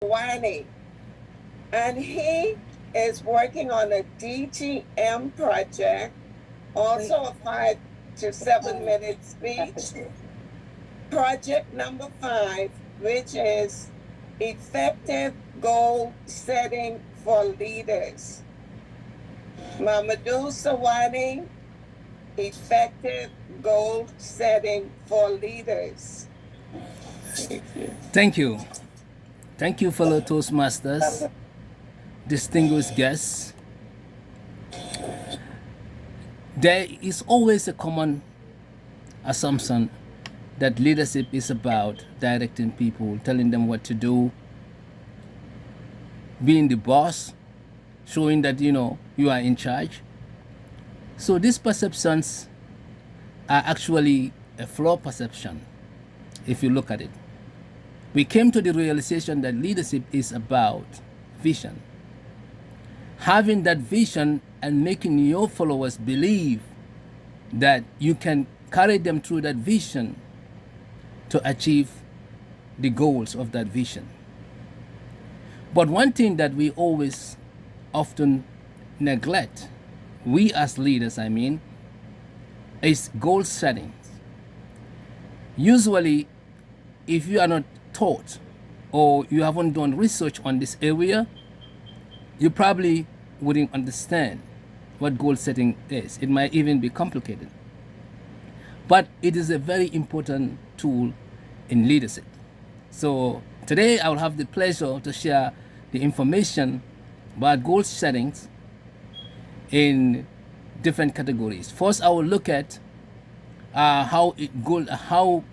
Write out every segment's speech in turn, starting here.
Wani, and he is working on a DGM project, also a 5 to 7 minute speech. Project number 5, which is effective goal setting for leaders. Mamadou Sawani, effective goal setting for leaders. Thank you. Thank you, fellow Toastmasters, distinguished guests. There is always a common assumption that leadership is about directing people, telling them what to do, being the boss, showing that you are in charge. So these perceptions are actually a flawed perception if you look at it. We came to the realization that leadership is about vision. Having that vision and making your followers believe that you can carry them through that vision to achieve the goals of that vision. But one thing that we always often neglect, we as leaders, is goal setting. Usually, if you are not taught or you haven't done research on this area, you probably wouldn't understand what goal setting is. It might even be complicated. But it is a very important tool in leadership. So today I will have the pleasure to share the information about goal settings in different categories. First, I will look at how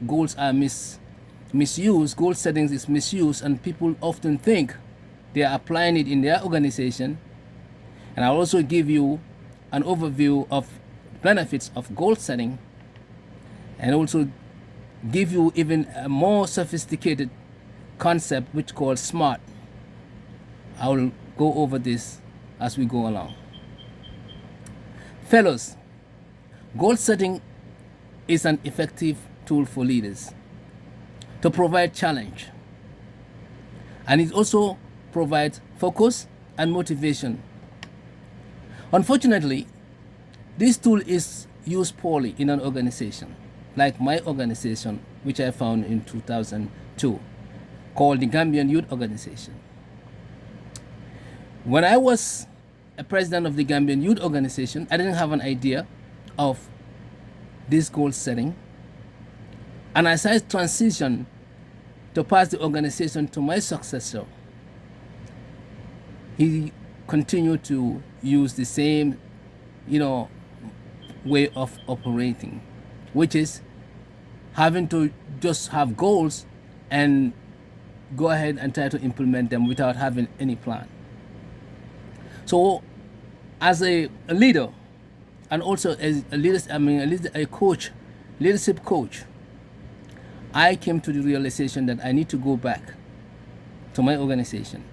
goals are misused. Goal settings is misused, and people often think they are applying it in their organization. And I'll also give you an overview of benefits of goal setting, and also give you even a more sophisticated concept which called SMART. I will go over this as we go along. Fellows, goal setting is an effective tool for leaders to provide challenge, and it also provides focus and motivation. Unfortunately, this tool is used poorly in an organization, like my organization, which I found in 2002, called the Gambian Youth Organization. When I was a president of the Gambian Youth Organization, I didn't have an idea of this goal setting. And as I transitioned to pass the organization to my successor, he continued to use the same, way of operating, which is having to just have goals and go ahead and try to implement them without having any plan. So, as a leader, and also as a coach, leadership coach, I came to the realization that I need to go back to my organization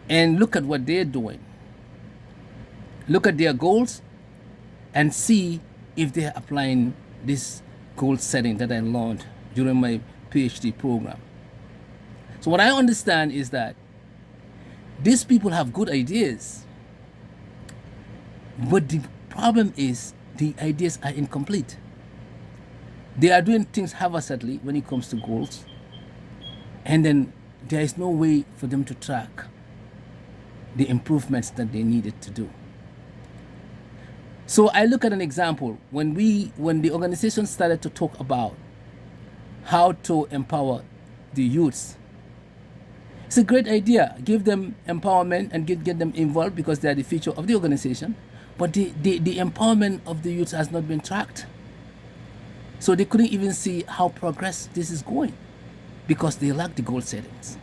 and look at what they're doing. Look at their goals and see if they're applying this goal setting that I learned during my PhD program. So what I understand is that these people have good ideas, but the problem is the ideas are incomplete. They are doing things haphazardly when it comes to goals, and then there is no way for them to track the improvements that they needed to do. So I look at an example when the organization started to talk about how to empower the youths. It's a great idea. Give them empowerment and get them involved because they are the future of the organization. But the empowerment of the youth has not been tracked. So they couldn't even see how progress this is going because they lack the goal settings.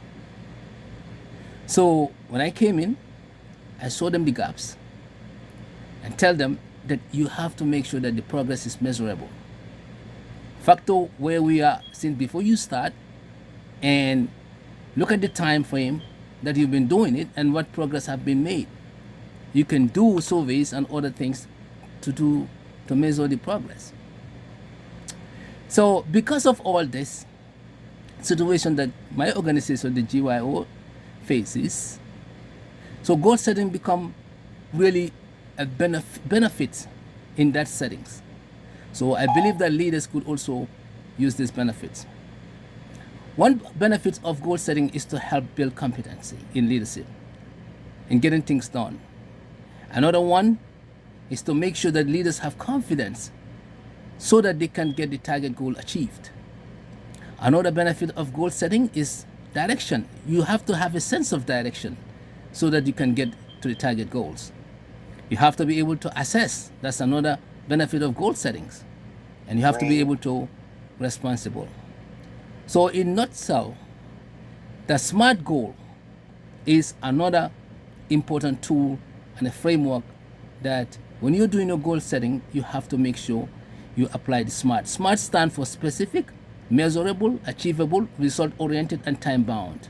So when I came in, I showed them the gaps and tell them that you have to make sure that the progress is measurable. Factor where we are since before you start and look at the time frame that you've been doing it and what progress have been made. You can do surveys and other things to measure the progress. So because of all this, situation that my organization, the GYO, faces. So goal setting become really a benefit in that settings. So I believe that leaders could also use these benefits. One benefit of goal setting is to help build competency in leadership, in getting things done. Another one is to make sure that leaders have confidence so that they can get the target goal achieved. Another benefit of goal setting is direction. You have to have a sense of direction so that you can get to the target goals. You have to be able to assess. That's another benefit of goal settings. And you have to be able to responsible. So in nutshell, the SMART goal is another important tool and a framework that when you're doing your goal setting, you have to make sure you apply the SMART. SMART stands for specific, measurable, achievable, result-oriented, and time-bound.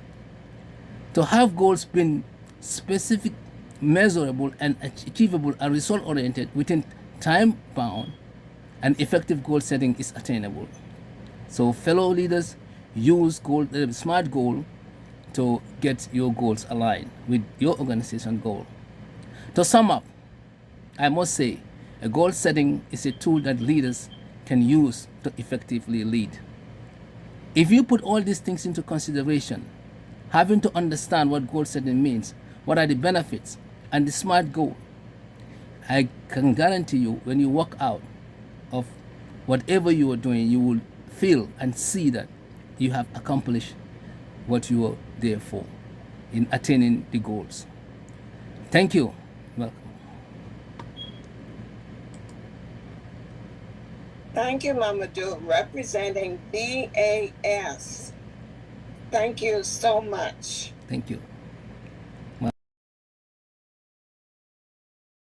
To have goals being specific, measurable, and achievable and result-oriented within time-bound, and effective goal setting is attainable. So fellow leaders, use SMART goal to get your goals aligned with your organization goal. To sum up, I must say, a goal setting is a tool that leaders can use to effectively lead. If you put all these things into consideration, having to understand what goal setting means, what are the benefits, and the SMART goal, I can guarantee you when you walk out of whatever you are doing, you will feel and see that you have accomplished what you were there for in attaining the goals. Thank you. Welcome. Thank you, Mamadou, representing BAS. Thank you so much. Thank you.